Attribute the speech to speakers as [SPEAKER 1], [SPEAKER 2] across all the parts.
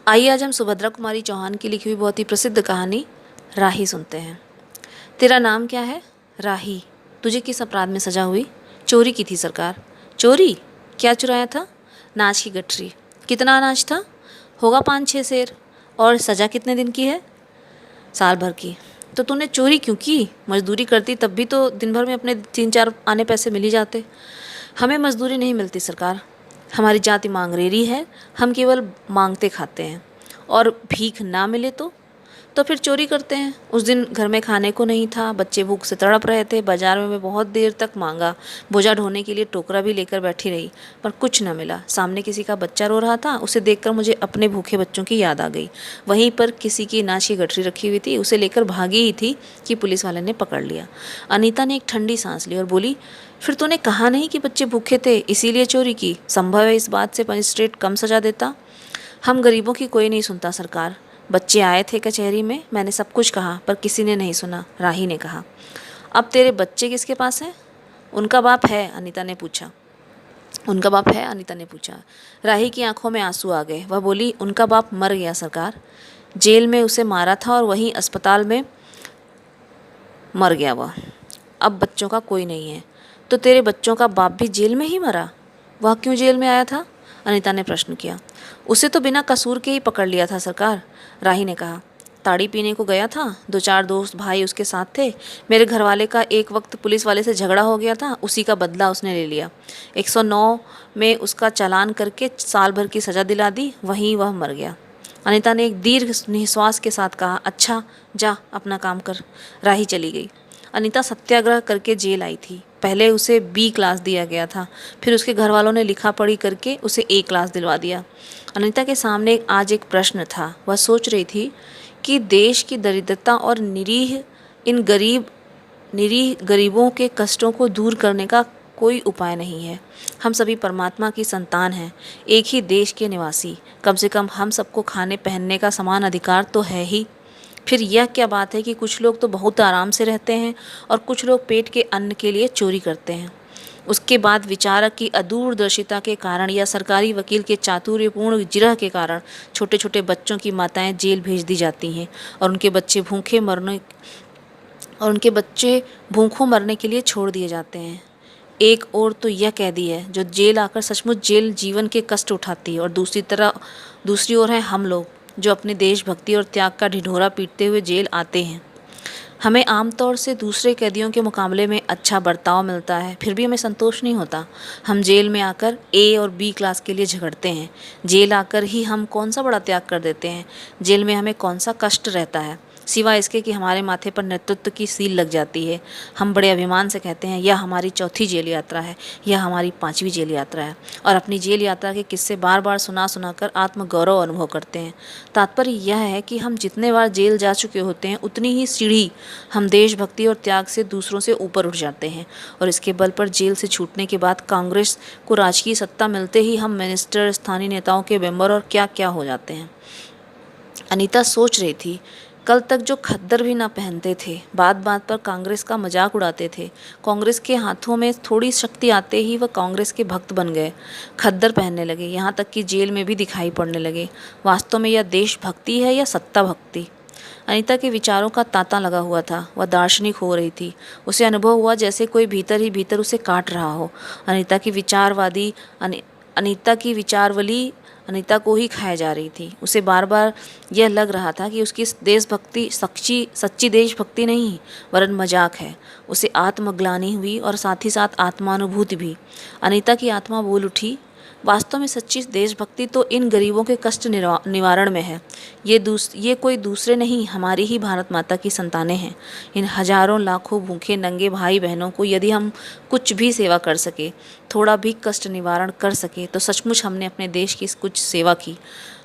[SPEAKER 1] आइए आज हम सुभद्रा कुमारी चौहान की लिखी हुई बहुत ही प्रसिद्ध कहानी राही सुनते हैं। तेरा नाम क्या है? राही। तुझे किस अपराध में सजा हुई? चोरी की थी सरकार। चोरी? क्या चुराया था? अनाज की गठरी। कितना अनाज था? होगा 5-6 सेर। और सजा कितने दिन की है? साल भर की। तो तूने चोरी क्यों की? मजदूरी करती तब भी तो दिन भर में अपने 3-4 आने पैसे मिल ही जाते। हमें मजदूरी नहीं मिलती सरकार। हमारी जाति मांगरेरी है। हम केवल मांगते खाते हैं। और भीख ना मिले तो फिर चोरी करते हैं। उस दिन घर में खाने को नहीं था, बच्चे भूख से तड़प रहे थे। बाजार में मैं बहुत देर तक मांगा, बोझा ढोने के लिए टोकरा भी लेकर बैठी रही, पर कुछ न मिला। सामने किसी का बच्चा रो रहा था, उसे देखकर मुझे अपने भूखे बच्चों की याद आ गई। वहीं पर किसी की अनाज की गठरी रखी हुई थी, उसे लेकर भागी ही थी कि पुलिस वाले ने पकड़ लिया। अनीता ने एक ठंडी सांस ली और बोली, फिर तूने कहा नहीं कि बच्चे भूखे थे इसीलिए चोरी की? संभव है इस बात से मजिस्ट्रेट कम सजा देता। हम गरीबों की कोई नहीं सुनता सरकार। बच्चे आए थे कचहरी में, मैंने सब कुछ कहा पर किसी ने नहीं सुना। राही ने कहा। अब तेरे बच्चे किसके पास हैं? उनका बाप है, अनीता ने पूछा। उनका बाप है? अनीता ने पूछा। राही की आंखों में आंसू आ गए। वह बोली, उनका बाप मर गया सरकार। जेल में उसे मारा था और वहीं अस्पताल में मर गया वह। अब बच्चों का कोई नहीं है। तो तेरे बच्चों का बाप भी जेल में ही मरा? वह क्यों जेल में आया था? अनीता ने प्रश्न किया। उसे तो बिना कसूर के ही पकड़ लिया था सरकार। राही ने कहा। ताड़ी पीने को गया था, 2-4 दोस्त भाई उसके साथ थे। मेरे घरवाले का एक वक्त पुलिस वाले से झगड़ा हो गया था, उसी का बदला उसने ले लिया। 109 में उसका चालान करके साल भर की सज़ा दिला दी, वहीं वह मर गया। अनीता ने एक दीर्घ निश्वास के साथ कहा, अच्छा जा अपना काम कर। राही चली गई। अनीता सत्याग्रह करके जेल आई थी। पहले उसे बी क्लास दिया गया था, फिर उसके घर वालों ने लिखा पढ़ी करके उसे ए क्लास दिलवा दिया। अनीता के सामने आज एक प्रश्न था। वह सोच रही थी कि देश की दरिद्रता और निरीह गरीबों के कष्टों को दूर करने का कोई उपाय नहीं है। हम सभी परमात्मा की संतान हैं, एक ही देश के निवासी। कम से कम हम सबको खाने पहनने का समान अधिकार तो है ही। फिर यह क्या बात है कि कुछ लोग तो बहुत आराम से रहते हैं और कुछ लोग पेट के अन्न के लिए चोरी करते हैं। उसके बाद विचारक की अदूरदर्शिता के कारण या सरकारी वकील के चातुर्यपूर्ण जिरह के कारण छोटे छोटे बच्चों की माताएं जेल भेज दी जाती हैं और उनके बच्चे भूखों मरने के लिए छोड़ दिए जाते हैं। एक और तो यह कैदी है जो जेल आकर सचमुच जेल जीवन के कष्ट उठाती है, और दूसरी ओर है हम लोग जो अपने देशभक्ति और त्याग का ढिढोरा पीटते हुए जेल आते हैं। हमें आमतौर से दूसरे कैदियों के मुकाबले में अच्छा बर्ताव मिलता है, फिर भी हमें संतोष नहीं होता। हम जेल में आकर ए और बी क्लास के लिए झगड़ते हैं। जेल आकर ही हम कौन सा बड़ा त्याग कर देते हैं? जेल में हमें कौन सा कष्ट रहता है सिवाय इसके कि हमारे माथे पर नेतृत्व की सील लग जाती है। हम बड़े अभिमान से कहते हैं, यह हमारी चौथी जेल यात्रा है, यह हमारी 5वीं जेल यात्रा है, और अपनी जेल यात्रा के किस्से बार बार सुना सुनाकर आत्मगौरव अनुभव करते हैं। तात्पर्य यह है कि हम जितने बार जेल जा चुके होते हैं उतनी ही सीढ़ी हम देशभक्ति और त्याग से दूसरों से ऊपर उठ जाते हैं, और इसके बल पर जेल से छूटने के बाद कांग्रेस को राजकीय सत्ता मिलते ही हम मिनिस्टर, स्थानीय नेताओं के मेंबर और क्या क्या हो जाते हैं। अनीता सोच रही थी, कल तक जो खद्दर भी ना पहनते थे, बात बात पर कांग्रेस का मजाक उड़ाते थे, कांग्रेस के हाथों में थोड़ी शक्ति आते ही वह कांग्रेस के भक्त बन गए, खद्दर पहनने लगे, यहाँ तक कि जेल में भी दिखाई पड़ने लगे। वास्तव में यह देशभक्ति है या सत्ता भक्ति? अनीता के विचारों का तांता लगा हुआ था। वह दार्शनिक हो रही थी। उसे अनुभव हुआ जैसे कोई भीतर ही भीतर उसे काट रहा हो। अनीता की विचारवली अनीता को ही खाए जा रही थी। उसे बार बार यह लग रहा था कि उसकी देशभक्ति सच्ची देशभक्ति नहीं वरन मजाक है। उसे आत्मग्लानि हुई और साथ ही साथ आत्मानुभूति भी। अनीता की आत्मा बोल उठी, वास्तव में सच्ची देशभक्ति तो इन गरीबों के कष्ट निवारण में है। ये कोई दूसरे नहीं, हमारी ही भारत माता की संतानें हैं। इन हजारों लाखों भूखे नंगे भाई बहनों को यदि हम कुछ भी सेवा कर सके, थोड़ा भी कष्ट निवारण कर सके, तो सचमुच हमने अपने देश की कुछ सेवा की।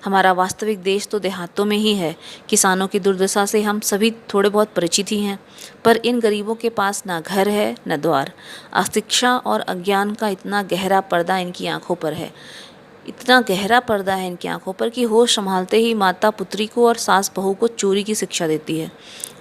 [SPEAKER 1] हमारा वास्तविक देश तो देहातों में ही है। किसानों की दुर्दशा से हम सभी थोड़े बहुत परिचित ही हैं, पर इन गरीबों के पास ना घर है न द्वार। अशिक्षा और अज्ञान का इतना गहरा पर्दा इनकी आंखों पर है, इतना गहरा पर्दा है इनकी आंखों पर कि होश संभालते ही माता पुत्री को और सास बहू को चोरी की शिक्षा देती है,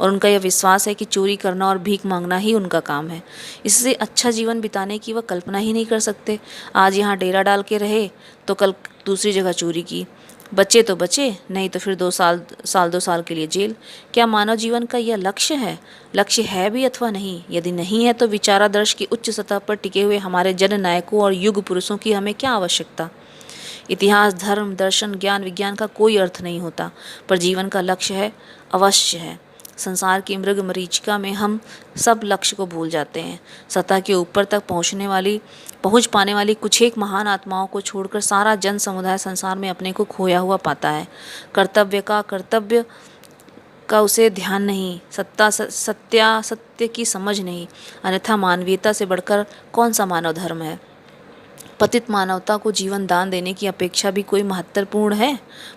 [SPEAKER 1] और उनका यह विश्वास है कि चोरी करना और भीख मांगना ही उनका काम है। इससे अच्छा जीवन बिताने की वह कल्पना ही नहीं कर सकते। आज यहाँ डेरा डाल के रहे तो कल दूसरी जगह चोरी की, बचे तो बचे, नहीं तो फिर 2 साल के लिए जेल। क्या मानव जीवन का यह लक्ष्य है? लक्ष्य है भी अथवा नहीं? यदि नहीं है तो विचारादर्श की उच्च सतह पर टिके हुए हमारे जननायकों और युग पुरुषों की हमें क्या आवश्यकता? इतिहास, धर्म, दर्शन, ज्ञान, विज्ञान का कोई अर्थ नहीं होता, पर जीवन का लक्ष्य है, अवश्य है। संसार की मृग मरीचिका में हम सब लक्ष्य को भूल जाते हैं। सतह के ऊपर तक पहुंच पाने वाली कुछ एक महान आत्माओं को छोड़कर सारा जन समुदाय संसार में अपने को खोया हुआ पाता है। कर्तव्य का उसे ध्यान नहीं, सत्य की समझ नहीं, अन्यथा मानवीयता से बढ़कर कौन सा मानव धर्म है? पतित मानवता को जीवन दान देने की अपेक्षा भी कोई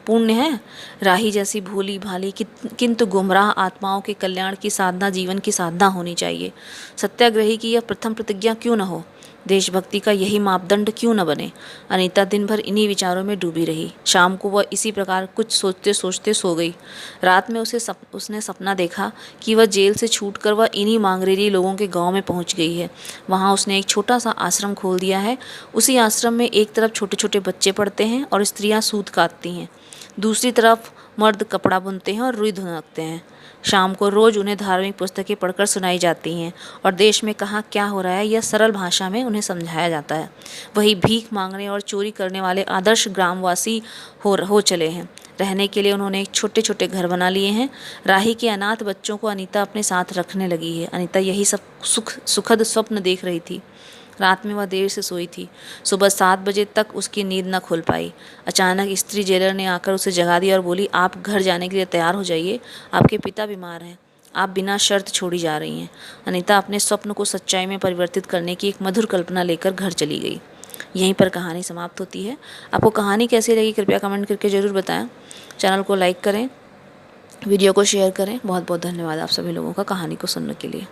[SPEAKER 1] पुण्य है? राही जैसी भोली भाली किंतु गुमराह आत्माओं के कल्याण की साधना जीवन की साधना होनी चाहिए। सत्याग्रही की यह प्रथम प्रतिज्ञा क्यों न हो? देशभक्ति का यही मापदंड क्यों न बने? अनीता दिन भर इन्हीं विचारों में डूबी रही। शाम को वह इसी प्रकार कुछ सोचते सोचते सो गई। रात में उसने सपना देखा कि वह जेल से छूटकर वह इन्हीं मांगरेरी लोगों के गांव में पहुंच गई है। वहां उसने एक छोटा सा आश्रम खोल दिया है। उसी आश्रम में एक तरफ छोटे छोटे बच्चे पढ़ते हैं और स्त्रियां सूत काटती हैं, दूसरी तरफ मर्द कपड़ा बुनते हैं और रुई धुनकते हैं। शाम को रोज उन्हें धार्मिक पुस्तकें पढ़कर सुनाई जाती हैं और देश में कहाँ क्या हो रहा है यह सरल भाषा में उन्हें समझाया जाता है। वही भीख मांगने और चोरी करने वाले आदर्श ग्रामवासी हो चले हैं। रहने के लिए उन्होंने एक छोटे छोटे घर बना लिए हैं। राही के अनाथ बच्चों को अनीता अपने साथ रखने लगी है। अनीता यही सब सुखद स्वप्न देख रही थी। रात में वह देर से सोई थी। सुबह 7 बजे तक उसकी नींद न खुल पाई। अचानक स्त्री जेलर ने आकर उसे जगा दिया और बोली, आप घर जाने के लिए तैयार हो जाइए, आपके पिता बीमार हैं, आप बिना शर्त छोड़ी जा रही हैं। अनीता अपने स्वप्न को सच्चाई में परिवर्तित करने की एक मधुर कल्पना लेकर घर चली गई। यहीं पर कहानी समाप्त होती है। आपको कहानी कैसी लगी कृपया कमेंट करके ज़रूर बताएं। चैनल को लाइक करें, वीडियो को शेयर करें। बहुत बहुत धन्यवाद आप सभी लोगों का कहानी को सुनने के लिए।